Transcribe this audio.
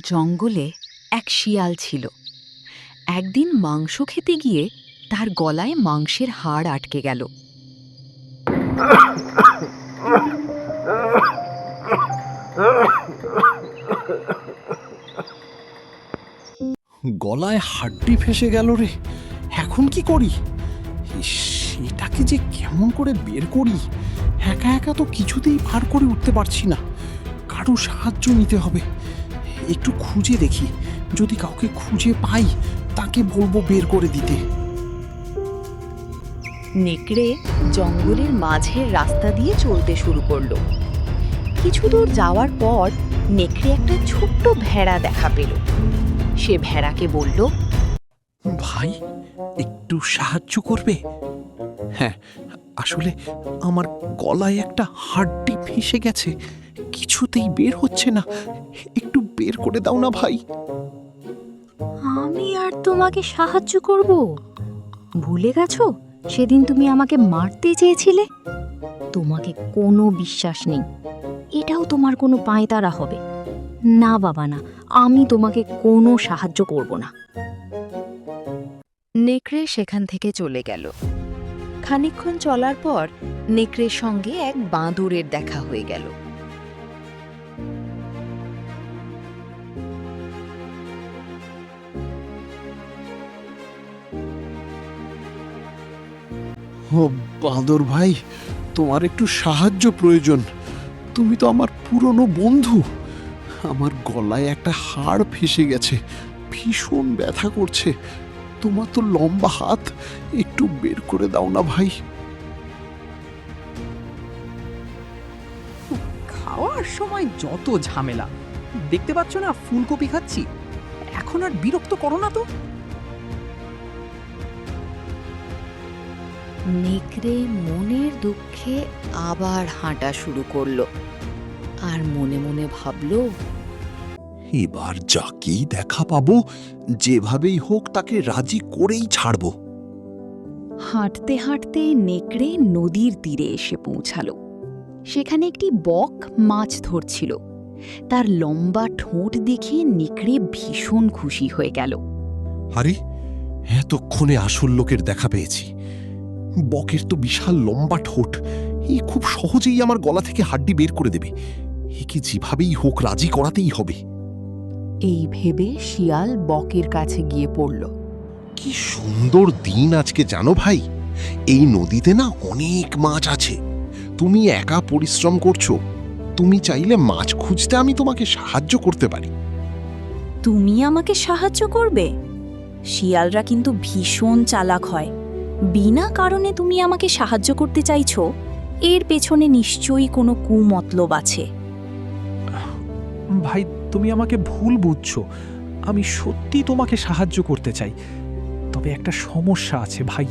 জঙ্গলে এক শিয়াল ছিল। একদিন মাংস খেতে গিয়ে তার গলায় মাংসের হাড় আটকে গেল। গলায় হাড্ডি ফেসে গেল রে, এখন কি করি? সেটাকে যে কেমন করে বের করি, একা একা তো কিছুতেই পার করে উঠতে পারছি না। কারো সাহায্য নিতে হবে। একটু খুঁজে দেখি, যদি কাউকে খুঁজে পাই তাকে বলবো বের করে দিতে। নেকড়ে জঙ্গলের মাঝের রাস্তা দিয়ে চলতে শুরু করলো। কিছু দূর যাওয়ার পর নেকড়ে একটা ছোট্ট ভেড়া দেখা পেল। সে ভেড়াকে বলল, ভাই, একটু সাহায্য করবে? হ্যাঁ, আসলে আমার গলায় একটা হাড্ডি ফেসে গেছে, কিছুতেই বের হচ্ছে না। একটু বের করে দাও না ভাই। আমি আর তোমাকে সাহায্য করব? ভুলে গেছো সেদিন তুমি আমাকে মারতে চেয়েছিলে? তোমাকে কোনো বিশ্বাস নেই, এটাও তোমার কোনো পাঁয়তারা হবে না। বাবা না, আমি তোমাকে কোনো সাহায্য করব না। নেকড়ে সেখান থেকে চলে গেল। খানিকক্ষণ চলার পর নেকড়ের সঙ্গে এক বাঁদরের দেখা হয়ে গেল। ও বাঁদর ভাই, তোমার একটু সাহায্য প্রয়োজন। তুমি তো আমার পুরনো বন্ধু। আমার গলায় একটা হাড় ফেসে গেছে, ভীষণ ব্যথা করছে। তোমার তো লম্বা হাত, একটু বের করে দাও না ভাই। খাওয়ার সময় যত ঝামেলা, দেখতে পাচ্ছ না ফুলকপি খাচ্ছি। এখন আর বিরক্ত করো না তো। নেকড়ে মনের দুঃখে আবার হাঁটা শুরু করলো, আর মনে মনে ভাবল, এবার যাকেই দেখা পাবো, যেভাবেই হোক তাকে রাজি করেই ছাড়বো। হাঁটতে হাঁটতে নেকড়ে নদীর তীরে এসে পৌঁছালো। সেখানে একটি বক মাছ ধরছিল। তার লম্বা ঠোঁট দেখে নেকড়ে ভীষণ খুশি হয়ে গেল। আরে, এতক্ষণে আসল লোকের দেখা পেয়েছি। বকের তো বিশাল লম্বা ঠোঁট, এই খুব সহজেই আমার গলা থেকে হাড্ডি বের করে দেবে। একে যেভাবেই হোক রাজি করাতেই হবে। এই ভেবে শিয়াল বকের কাছে গিয়ে পড়ল। কি সুন্দর দিন আজকে, জানো ভাই। এই নদীতে না অনেক মাছ আছে। তুমি একা পরিশ্রম করছো, তুমি চাইলে মাছ খুঁজতে আমি তোমাকে সাহায্য করতে পারি। তুমি আমাকে সাহায্য করবে? শিয়ালরা কিন্তু ভীষণ চালাক হয়। বিনা কারণে তুমি আমাকে সাহায্য করতে চাইছো, এর পেছনে নিশ্চয়ই কোনো কুমতলব আছে। ভাই, তুমি আমাকে ভুল বুঝছো। আমি সত্যি তোমাকে সাহায্য করতে চাই, তবে একটা সমস্যা আছে ভাই।